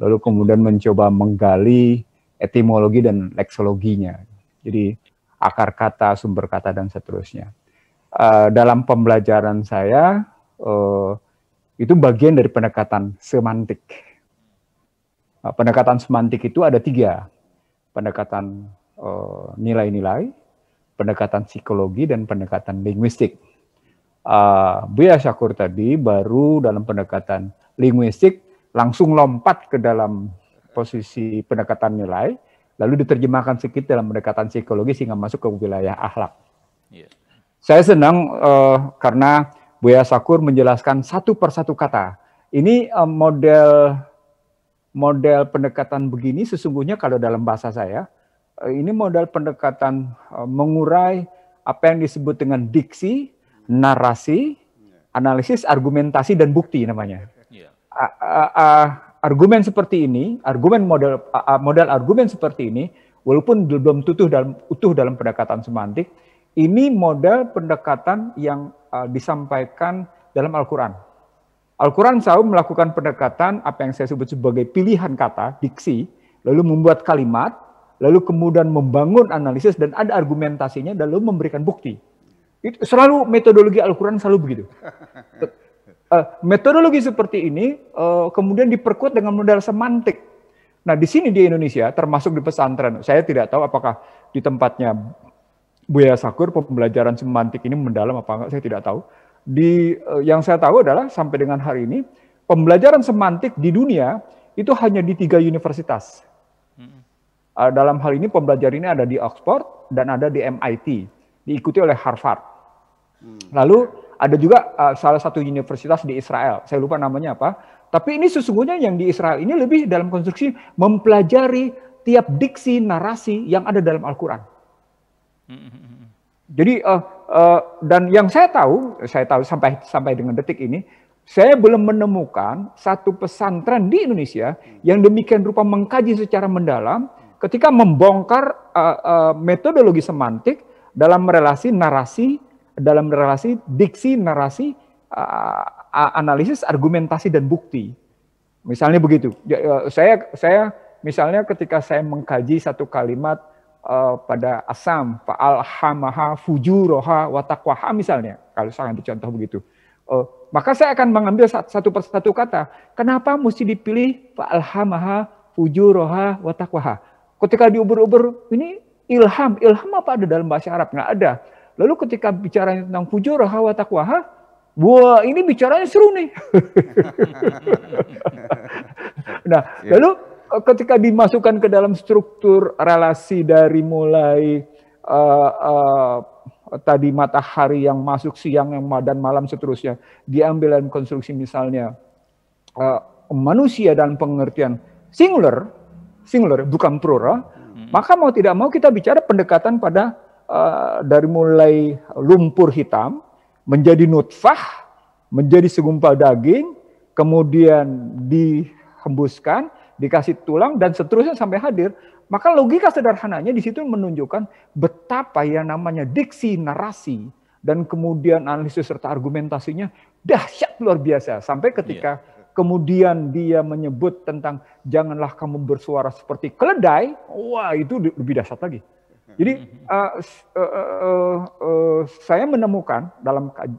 lalu kemudian mencoba menggali etimologi dan leksologinya. Jadi akar kata, sumber kata dan seterusnya. Dalam pembelajaran saya itu bagian dari pendekatan semantik. Pendekatan semantik itu ada 3, pendekatan nilai-nilai, pendekatan psikologi dan pendekatan linguistik. Buya Syakur tadi baru dalam pendekatan linguistik langsung lompat ke dalam posisi pendekatan nilai, lalu diterjemahkan sedikit dalam pendekatan psikologi sehingga masuk ke wilayah akhlak. Yeah. Saya senang karena Buya Syakur menjelaskan satu persatu kata. Ini model pendekatan begini sesungguhnya kalau dalam bahasa saya, ini model pendekatan mengurai apa yang disebut dengan diksi, narasi, analisis, argumentasi, dan bukti namanya. Argumen seperti ini, model argumen seperti ini, walaupun belum utuh dalam pendekatan semantik, ini model pendekatan yang disampaikan dalam Al-Quran. Al-Quran selalu melakukan pendekatan apa yang saya sebut sebagai pilihan kata, diksi, lalu membuat kalimat, lalu kemudian membangun analisis dan ada argumentasinya, lalu memberikan bukti. Itu selalu metodologi Al-Quran selalu begitu. Metodologi seperti ini kemudian diperkuat dengan model semantik. Nah di sini di Indonesia, termasuk di pesantren, saya tidak tahu apakah di tempatnya Buya Syakur pembelajaran semantik ini mendalam apa enggak, saya tidak tahu. Yang saya tahu adalah sampai dengan hari ini pembelajaran semantik di dunia itu hanya di 3 universitas. Dalam hal ini pembelajaran ini ada di Oxford dan ada di MIT, diikuti oleh Harvard. Lalu ada juga salah satu universitas di Israel, saya lupa namanya apa. Tapi ini sesungguhnya yang di Israel ini lebih dalam konstruksi mempelajari tiap diksi narasi yang ada dalam Al-Quran. Jadi dan yang saya tahu sampai dengan detik ini, saya belum menemukan satu pesantren di Indonesia yang demikian rupa mengkaji secara mendalam ketika membongkar metodologi semantik dalam relasi narasi, dalam relasi diksi, narasi, analisis, argumentasi, dan bukti. Misalnya begitu. Saya misalnya ketika saya mengkaji satu kalimat pada asam, fa'alhamaha fujuroha wa taqwaha misalnya, kalau saya ambil contoh begitu. Maka saya akan mengambil satu persatu kata. Kenapa mesti dipilih fa'alhamaha fujuroha wa taqwaha? Ketika diuber-uber, ini ilham apa ada dalam bahasa Arab? Nggak ada. Lalu ketika bicara tentang fujuroha wa taqwaha, wah ini bicaranya seru nih. Nah, lalu ketika dimasukkan ke dalam struktur relasi dari mulai tadi matahari yang masuk siang yang dan malam seterusnya, diambil dalam konstruksi misalnya manusia dalam pengertian singular bukan plural, maka mau tidak mau kita bicara pendekatan pada dari mulai lumpur hitam menjadi nutfah, menjadi segumpal daging, kemudian dihembuskan, dikasih tulang, dan seterusnya sampai hadir. Maka logika sederhananya di situ menunjukkan betapa yang namanya diksi, narasi, dan kemudian analisis serta argumentasinya dahsyat luar biasa. Sampai ketika kemudian dia menyebut tentang janganlah kamu bersuara seperti keledai, wah itu lebih dahsyat lagi. Jadi saya menemukan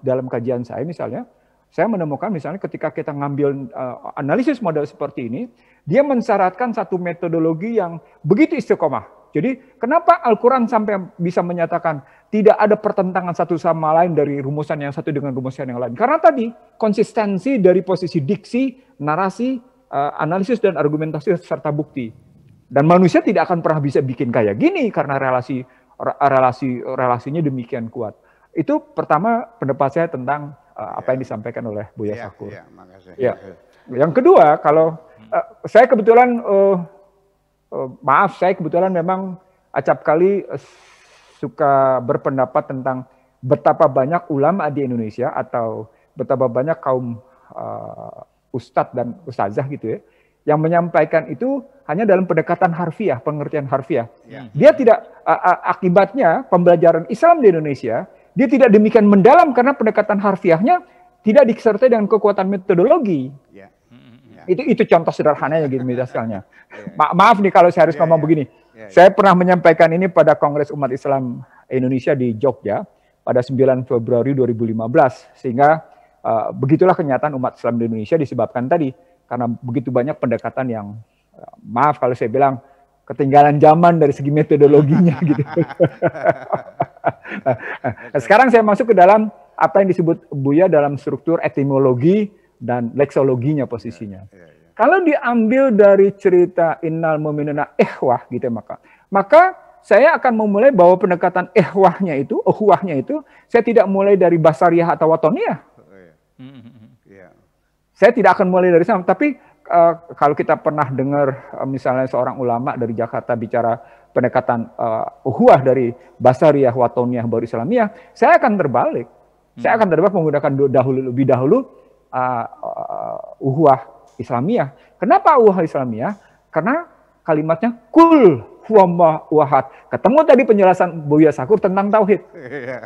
dalam kajian saya misalnya, saya menemukan misalnya ketika kita ngambil analisis model seperti ini, dia mensyaratkan satu metodologi yang begitu istiqomah. Jadi kenapa Al-Quran sampai bisa menyatakan tidak ada pertentangan satu sama lain dari rumusan yang satu dengan rumusan yang lain? Karena tadi konsistensi dari posisi diksi, narasi, analisis dan argumentasi serta bukti. Dan manusia tidak akan pernah bisa bikin kayak gini karena relasinya demikian kuat. Itu pertama pendapat saya tentang apa yang disampaikan oleh Buya Sakur. Ya. Yang kedua, kalau saya kebetulan saya kebetulan memang acap kali suka berpendapat tentang betapa banyak ulama di Indonesia atau betapa banyak kaum ustadz dan ustazah gitu ya, yang menyampaikan itu hanya dalam pendekatan harfiah, pengertian harfiah. Dia tidak, akibatnya pembelajaran Islam di Indonesia, dia tidak demikian mendalam karena pendekatan harfiahnya tidak disertai dengan kekuatan metodologi. Itu contoh sederhananya gitu misalnya. Maaf nih kalau saya harus ngomong begini. Saya pernah menyampaikan ini pada Kongres Umat Islam Indonesia di Jogja pada 9 Februari 2015. Sehingga begitulah kenyataan umat Islam di Indonesia disebabkan tadi. Karena begitu banyak pendekatan yang, maaf kalau saya bilang, ketinggalan zaman dari segi metodologinya gitu. Sekarang saya masuk ke dalam apa yang disebut Buya dalam struktur etimologi dan leksologinya posisinya. Kalau diambil dari cerita innal mu'minina ikhwah gitu maka saya akan memulai bahwa pendekatan ikhwahnya itu, ukhuwahnya itu, saya tidak mulai dari basariyah atau watoniyah. Saya tidak akan mulai dari sana, tapi kalau kita pernah dengar misalnya seorang ulama dari Jakarta bicara pendekatan ukhuwah dari basariyah, watoniyah, baru islamiyah, saya akan terbalik. Saya akan menggunakan lebih dahulu ukhuwah islamiyah. Kenapa ukhuwah islamiyah? Karena kalimatnya kul huwa wahad. Ketemu tadi penjelasan Buya Sakur tentang tauhid.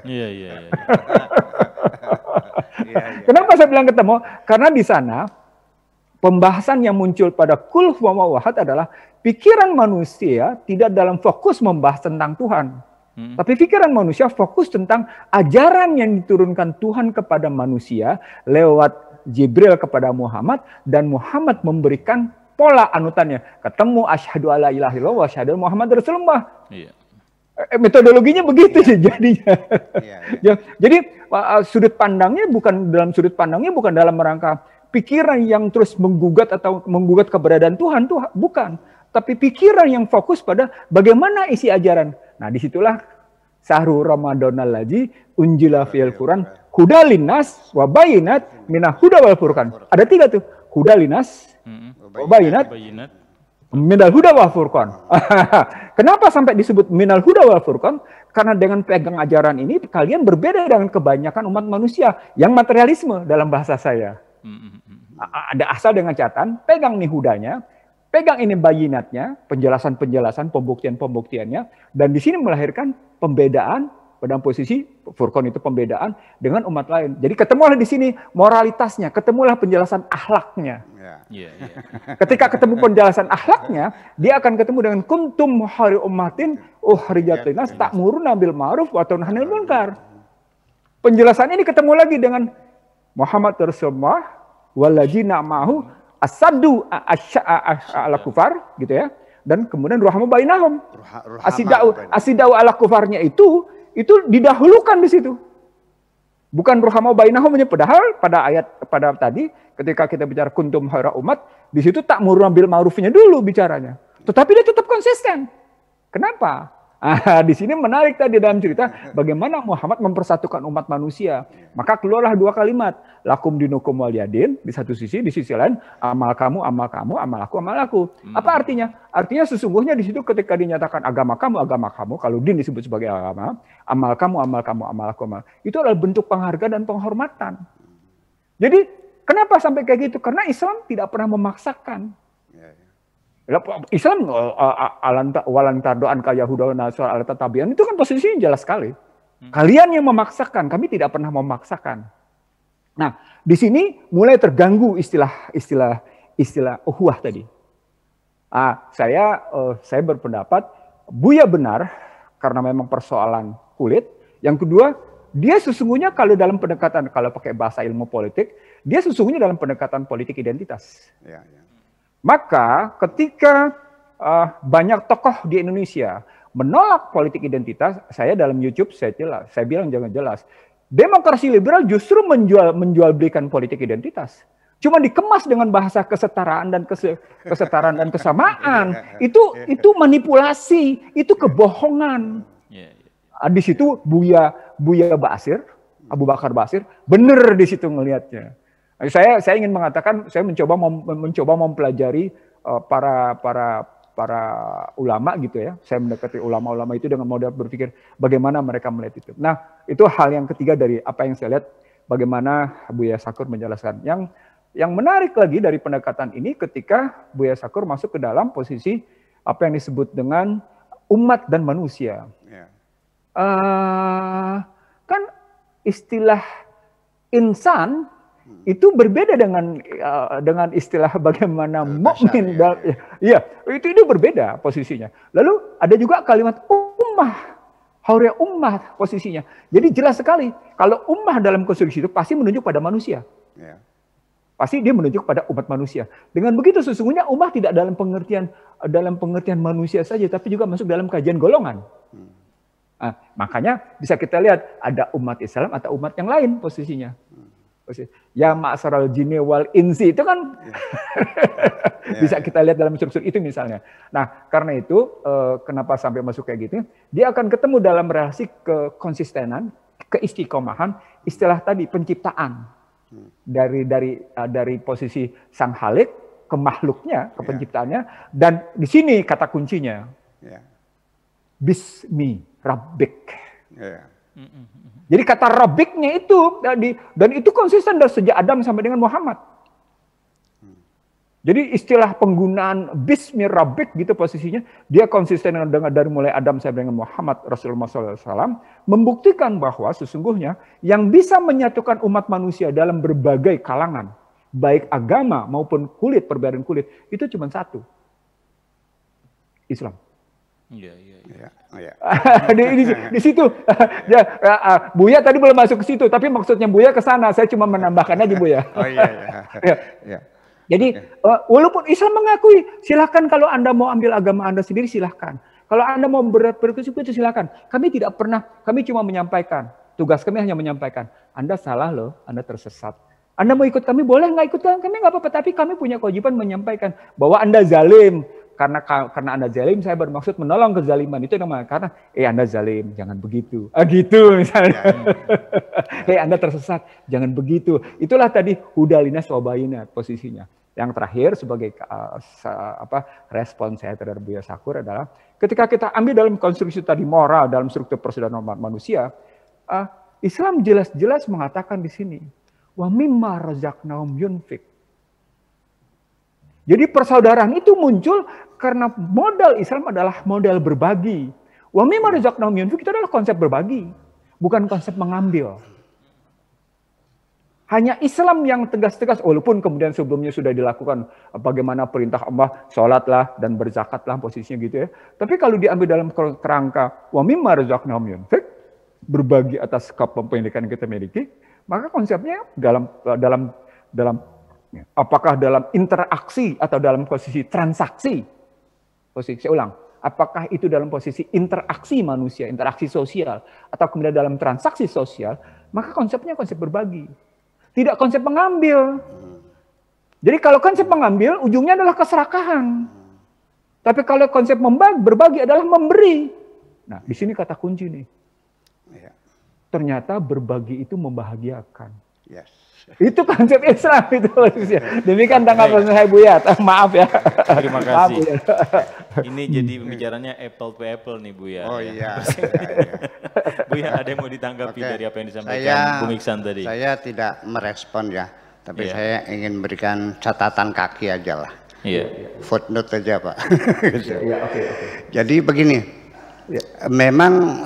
Iya. Kenapa saya bilang ketemu? Karena di sana pembahasan yang muncul pada kul huwa wahad adalah pikiran manusia tidak dalam fokus membahas tentang Tuhan. Tapi pikiran manusia fokus tentang ajaran yang diturunkan Tuhan kepada manusia lewat Jibril kepada Muhammad, dan Muhammad memberikan pola anutannya. Ketemu asyhadu alla ilaha illallah wa asyhadu Muhammad Rasulullah. Metodologinya begitu jadinya. Jadi sudut pandangnya bukan dalam rangka pikiran yang terus menggugat keberadaan Tuhan, bukan. Tapi pikiran yang fokus pada bagaimana isi ajaran. Nah, disitulah Syahrul Ramadanal Ladzi unzila fil Quran huda linnas wa bayinat minal huda wal furqan. Ada 3 tuh. Huda linnas, wa bayinat minal huda wal furqan. Kenapa sampai disebut minal huda wal furqan? Karena dengan pegang ajaran ini kalian berbeda dengan kebanyakan umat manusia yang materialisme dalam bahasa saya. Ada asal dengan catatan, pegang nih hudanya, pegang ini bayinatnya, penjelasan-penjelasan, pembuktian-pembuktiannya, dan di sini melahirkan pembedaan pada posisi furqan itu pembedaan dengan umat lain. Jadi ketemulah di sini moralitasnya, ketemulah penjelasan akhlaknya. Ketika ketemu penjelasan akhlaknya, dia akan ketemu dengan kuntum hari ummatin ukhrijat linnas ta'muruna bil ma'ruf wa tanhauna 'anil munkar. Penjelasan ini ketemu lagi dengan Muhammad Rasulullah walladzina ma'ahu asaddu ala kufar gitu ya, dan kemudian ruhamu bainahum. Asidau ala kufarnya itu didahulukan di situ. Bukan ruhamu bainahum, padahal pada tadi ketika kita bicara kuntum khaira umat, di situ ta'muruna bil ma'rufnya dulu bicaranya. Tetapi dia tetap konsisten. Kenapa? Di sini menarik tadi dalam cerita bagaimana Muhammad mempersatukan umat manusia. Maka keluarlah 2 kalimat, lakum dinukum waliyadin di satu sisi, di sisi lain amal kamu, amal aku, amal aku. Apa artinya? Artinya sesungguhnya di situ ketika dinyatakan agama kamu, kalau din disebut sebagai agama, amal kamu, amal aku, amal. Itu adalah bentuk penghargaan dan penghormatan. Jadi kenapa sampai kayak gitu? Karena Islam tidak pernah memaksakan. Islam walantardoan kayahuda nasar alata tabian itu kan posisinya jelas sekali. Kalian yang memaksakan, kami tidak pernah memaksakan. Nah, di sini mulai terganggu istilah ukhuwah tadi. Saya berpendapat Buya benar karena memang persoalan kulit. Yang kedua, dia sesungguhnya kalau dalam pendekatan, kalau pakai bahasa ilmu politik, dia sesungguhnya dalam pendekatan politik identitas. Maka ketika banyak tokoh di Indonesia menolak politik identitas, saya dalam YouTube saya bilang jangan jelas. Demokrasi liberal justru menjual belikan politik identitas. cuma dikemas dengan bahasa kesetaraan dan kesetaraan dan kesamaan. Itu manipulasi, itu kebohongan. Di situ Buya Basir, Abu Bakar Basir, benar di situ ngelihatnya. Saya ingin mengatakan, saya mencoba mempelajari para ulama gitu ya. Saya mendekati ulama-ulama itu dengan modal berpikir bagaimana mereka melihat itu. Nah, itu hal yang ketiga dari apa yang saya lihat, bagaimana Buya Syakur menjelaskan. Yang menarik lagi dari pendekatan ini ketika Buya Syakur masuk ke dalam posisi apa yang disebut dengan umat dan manusia. Kan istilah insan itu berbeda dengan istilah bagaimana mukmin. Iya, itu berbeda posisinya. Lalu ada juga kalimat ummah, hauria ummah posisinya. Jadi jelas sekali kalau ummah dalam konstruksi itu pasti menunjuk pada manusia. Pasti dia menunjuk pada umat manusia. Dengan begitu sesungguhnya ummah tidak dalam pengertian manusia saja, tapi juga masuk dalam kajian golongan. Nah, makanya bisa kita lihat ada umat Islam atau umat yang lain posisinya. Ya ma'saral jinni wal insi itu kan bisa kita lihat dalam struktur itu misalnya. Nah, karena itu kenapa sampai masuk kayak gitu? Dia akan ketemu dalam relasi kekonsistenan, keistiqomahan, istilah tadi penciptaan. Dari posisi sang Khalik ke makhluknya, ke penciptaannya, dan di sini kata kuncinya. Bismi Rabbik. Jadi kata Rabbiknya itu dan itu konsisten dari sejak Adam sampai dengan Muhammad. Jadi istilah penggunaan Bismi Rabbik gitu posisinya, dia konsisten dengan dari mulai Adam sampai dengan Muhammad Rasulullah SAW, membuktikan bahwa sesungguhnya yang bisa menyatukan umat manusia dalam berbagai kalangan, baik agama maupun kulit, perbedaan kulit, itu cuma satu. Islam. Iya. Di situ. Buya tadi belum masuk ke situ, tapi maksudnya Buya ke sana. Saya cuma menambahkan aja Buya. Jadi walaupun Islam mengakui, silahkan kalau Anda mau ambil agama Anda sendiri silahkan. Kalau Anda mau berkutik itu silahkan. Kami tidak pernah, kami cuma menyampaikan. Tugas kami hanya menyampaikan. Anda salah loh, Anda tersesat. Anda mau ikut kami boleh, nggak ikut kami nggak apa-apa. Tapi kami punya kewajiban menyampaikan bahwa Anda zalim. Karena Anda zalim, saya bermaksud menolong kezaliman. Itu namanya karena, Anda zalim, jangan begitu. Gitu misalnya. Anda tersesat, jangan begitu. Itulah tadi hudalina swabayina posisinya. Yang terakhir sebagai respon saya terhadap Buya Syakur adalah ketika kita ambil dalam konstruksi tadi moral dalam struktur persaudaraan manusia, Islam jelas-jelas mengatakan di sini, wa mimma razaqnahum yunfik. Jadi persaudaraan itu muncul karena modal Islam adalah modal berbagi. Wa mimma razaqnahum yunfik itu adalah konsep berbagi, bukan konsep mengambil. Hanya Islam yang tegas-tegas, walaupun kemudian sebelumnya sudah dilakukan bagaimana perintah Allah, sholatlah dan berzakatlah posisinya gitu ya. Tapi kalau diambil dalam kerangka wa mimma razaqnahum yunfik, berbagi atas kepemilikan yang kita miliki, maka konsepnya dalam apakah dalam interaksi atau dalam posisi transaksi? Posisi, saya ulang, apakah itu dalam posisi interaksi manusia, interaksi sosial, atau kemudian dalam transaksi sosial, maka konsepnya konsep berbagi. Tidak konsep mengambil. Jadi kalau konsep mengambil, ujungnya adalah keserakahan. Tapi kalau konsep berbagi adalah memberi. Nah, di sini kata kunci nih. Ternyata berbagi itu membahagiakan. Itu konsep Islam itu. Demikian tanggapan saya Buya. Maaf ya. Terima kasih. Ini jadi pembicaranya apple to apple nih Buya. Buya ada yang mau ditanggapi dari apa yang disampaikan Bung Iksan tadi? Saya tidak merespon ya, tapi saya ingin berikan catatan kaki aja lah. Footnote aja Pak. Jadi begini, memang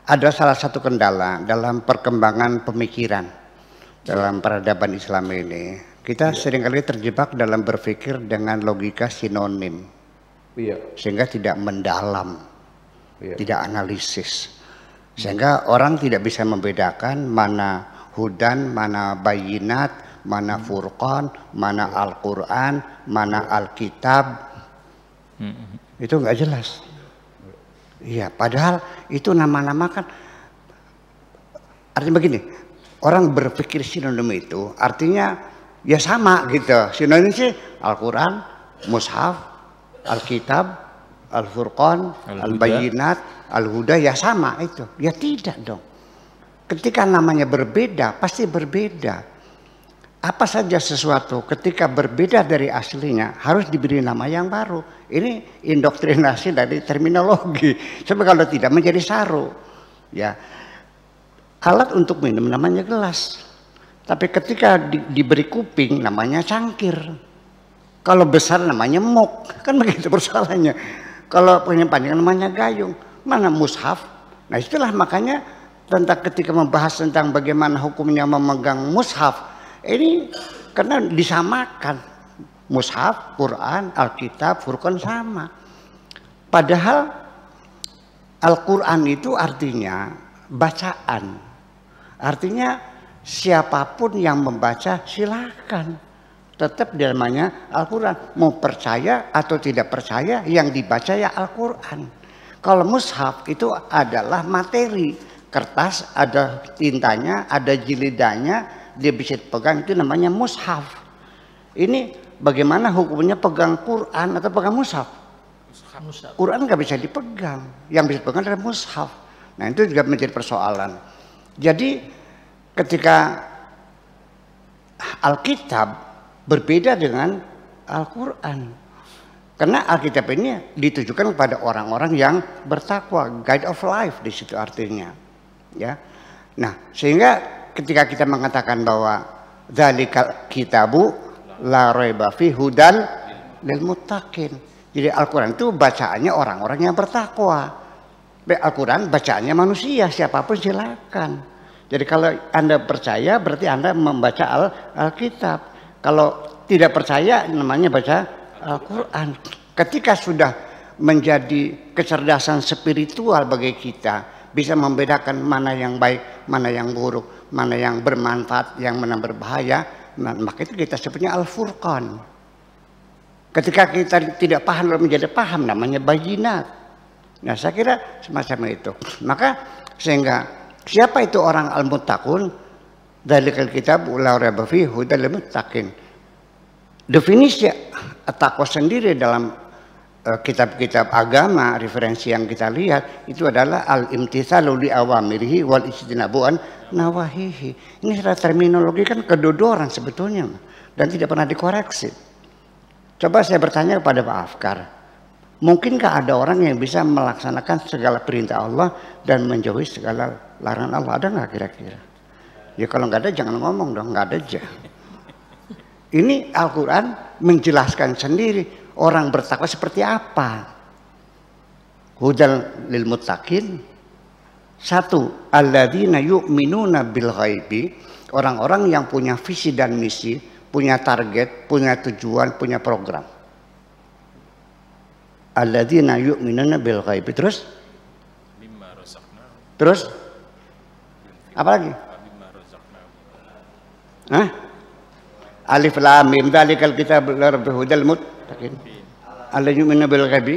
ada salah satu kendala dalam perkembangan pemikiran dalam peradaban Islam ini. Kita seringkali terjebak dalam berpikir dengan logika sinonim, sehingga tidak mendalam, tidak analisis, sehingga orang tidak bisa membedakan mana hudan, mana bayinat, mana furqan, mana Al-Quran, mana Alkitab. Itu nggak jelas. Iya, padahal itu nama-nama kan artinya begini. Orang berpikir sinonim itu artinya Ya sama gitu. Sinonimnya Al-Quran, Mushaf, Alkitab, Al-Furqan, Al-Bayyinat, Al-Huda, ya sama itu. Ya tidak dong. Ketika namanya berbeda, pasti berbeda. Apa saja sesuatu ketika berbeda dari aslinya harus diberi nama yang baru. Ini indoktrinasi dari terminologi. Sebab kalau tidak menjadi saru. Ya, alat untuk minum namanya gelas. Tapi ketika diberi kuping namanya cangkir. Kalau besar namanya muk. Kan begitu persoalannya. Kalau panjang namanya gayung. Mana mushaf? Nah itulah makanya tentang ketika membahas tentang bagaimana hukumnya memegang mushaf. Ini karena disamakan. Mushaf, Quran, Alkitab, Furqan sama. Padahal Al-Quran itu artinya bacaan. Artinya siapapun yang membaca silakan, tetap namanya Al-Quran. Mau percaya atau tidak percaya, yang dibaca ya Al-Quran. Kalau mushaf itu adalah materi, kertas, ada tintanya, ada jilidanya, dia bisa pegang, itu namanya mushaf. Ini bagaimana hukumnya pegang Quran atau pegang mushaf? Quran nggak bisa dipegang, yang bisa dipegang adalah mushaf. Nah itu juga menjadi persoalan. Jadi ketika Alkitab berbeda dengan Al-Quran. Karena Alkitab ini ditujukan kepada orang-orang yang bertakwa, guide of life di situ artinya. Ya. Nah, sehingga ketika kita mengatakan bahwa dzalikal kitabu la raiba fihi hudan lil muttaqin. Jadi Al-Quran itu bacaannya orang-orang yang bertakwa. Al-Quran bacaannya manusia, siapapun silakan. Jadi kalau Anda percaya berarti Anda membaca Alkitab. Kalau tidak percaya namanya baca Al-Quran. Ketika sudah menjadi kecerdasan spiritual bagi kita, bisa membedakan mana yang baik, mana yang buruk, mana yang bermanfaat, yang mana berbahaya, maka itu kita sebutnya Al-Furqan. Ketika kita tidak paham lalu menjadi paham, namanya Bayyinat. Nah saya kira semacam itu. Maka sehingga siapa itu orang al-muttaqun? Dzalikal kitab la raiba fihi hudal lil muttaqin. Definisi takwa sendiri dalam kitab-kitab agama, referensi yang kita lihat itu adalah al-imtitsalu li awamirihi wal ijtinabu an nawahihi. Ini secara terminologi kan kedodoran sebetulnya dan tidak pernah dikoreksi. Coba saya bertanya kepada Pak Afkar, mungkinkah ada orang yang bisa melaksanakan segala perintah Allah dan menjauhi segala larangan Allah? Ada nggak kira-kira? Ya kalau nggak ada jangan ngomong dong, nggak ada aja. Ini Al-Quran menjelaskan sendiri orang bertakwa seperti apa. Hudal lil muttaqin. Satu, alladzina yu'minuna bil ghaibi. Orang-orang yang punya visi dan misi, punya target, punya tujuan, punya program. Alladzina yu'minuna bil ghaibi. Terus apa lagi? Hah? Alif lam mim dzalikal kitab la raiba hudal muttaqin. Alladzina yu'minuna bil ghaibi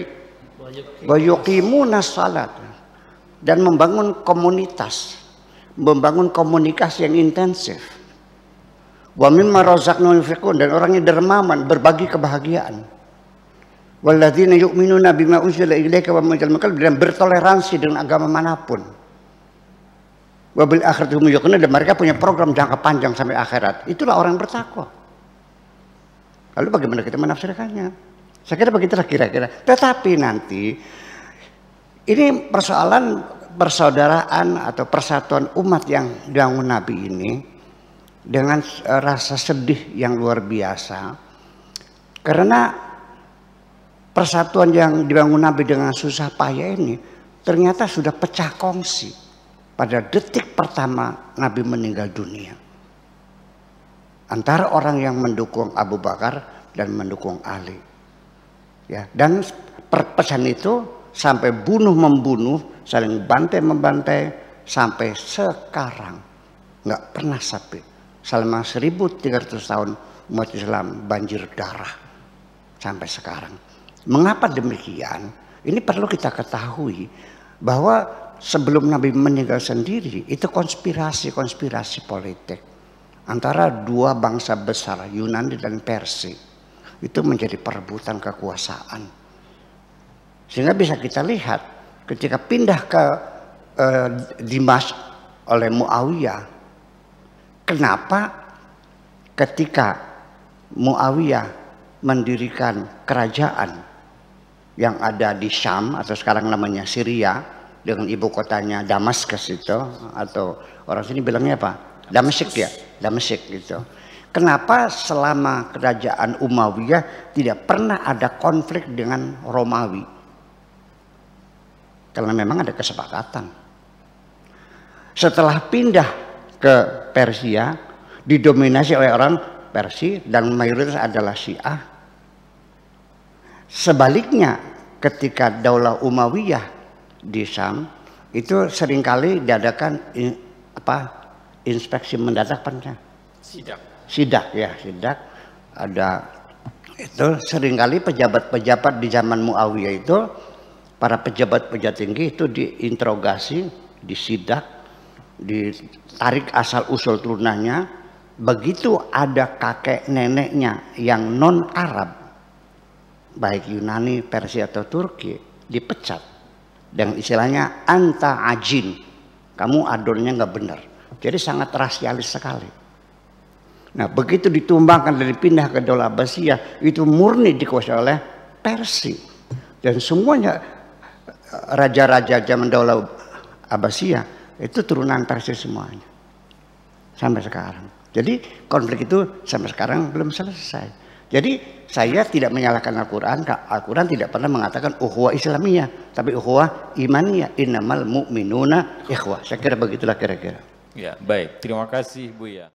wa yuqimuna shalat. Dan membangun komunitas, membangun komunikasi yang intensif. Wa mimma razaqnahum yunfiqun, dan orangnya dermawan, berbagi kebahagiaan. Walladzina yu'minuna bima unzila ilaika wa ma unzila min qablika, dan bertoleransi dengan agama manapun. Wa bil akhirati hum yuqinun, dan mereka punya program jangka panjang sampai akhirat. Itulah orang bertakwa. Lalu bagaimana kita menafsirkannya? Saya kira begitulah kira-kira. Tetapi nanti ini persoalan persaudaraan atau persatuan umat yang dibangun Nabi ini dengan rasa sedih yang luar biasa. Karena persatuan yang dibangun Nabi dengan susah payah ini ternyata sudah pecah kongsi pada detik pertama Nabi meninggal dunia. Antara orang yang mendukung Abu Bakar dan mendukung Ali. Ya, dan perpecahan itu sampai bunuh-membunuh, saling bantai-membantai sampai sekarang. Nggak pernah sampai. Selama 1300 tahun umat Islam banjir darah sampai sekarang. Mengapa demikian? Ini perlu kita ketahui bahwa sebelum Nabi meninggal sendiri itu konspirasi politik. antara dua bangsa besar, Yunani dan Persia, itu menjadi perebutan kekuasaan. Sehingga bisa kita lihat ketika pindah ke Dimash oleh Muawiyah, kenapa ketika Muawiyah mendirikan kerajaan yang ada di Syam atau sekarang namanya Syria dengan ibu kotanya Damaskus itu, atau orang sini bilangnya apa? Damsyik ya, Damsyik gitu. Kenapa selama kerajaan Umayyah tidak pernah ada konflik dengan Romawi? Karena memang ada kesepakatan. Setelah pindah ke Persia, didominasi oleh orang Persia dan mayoritas adalah Syiah. Sebaliknya ketika Daulah Umayyah di Syam itu seringkali diadakan inspeksi mendadak, sidak ada itu. Seringkali pejabat-pejabat di zaman Muawiyah itu, para pejabat-pejabat tinggi itu diinterogasi, disidak, ditarik asal usul turunannya. Begitu ada kakek neneknya yang non Arab, baik Yunani, Persia atau Turki, dipecat dengan istilahnya anta ajin, kamu adonnya nggak benar. Jadi sangat rasialis sekali. Nah begitu ditumbangkan dari pindah ke Daulah Abbasiyah, itu murni dikuasai oleh Persia. Dan semuanya raja-raja zaman Daulah Abbasiyah itu turunan Persia semuanya. Sampai sekarang. Jadi konflik itu sampai sekarang belum selesai. Jadi saya tidak menyalahkan Al-Quran. Al-Quran tidak pernah mengatakan ukhuwah Islamiyah, tapi ukhuwah imaniyah. Innamal mu'minuna ikhwah. Saya kira begitulah kira-kira. Ya, baik. Terima kasih Buya.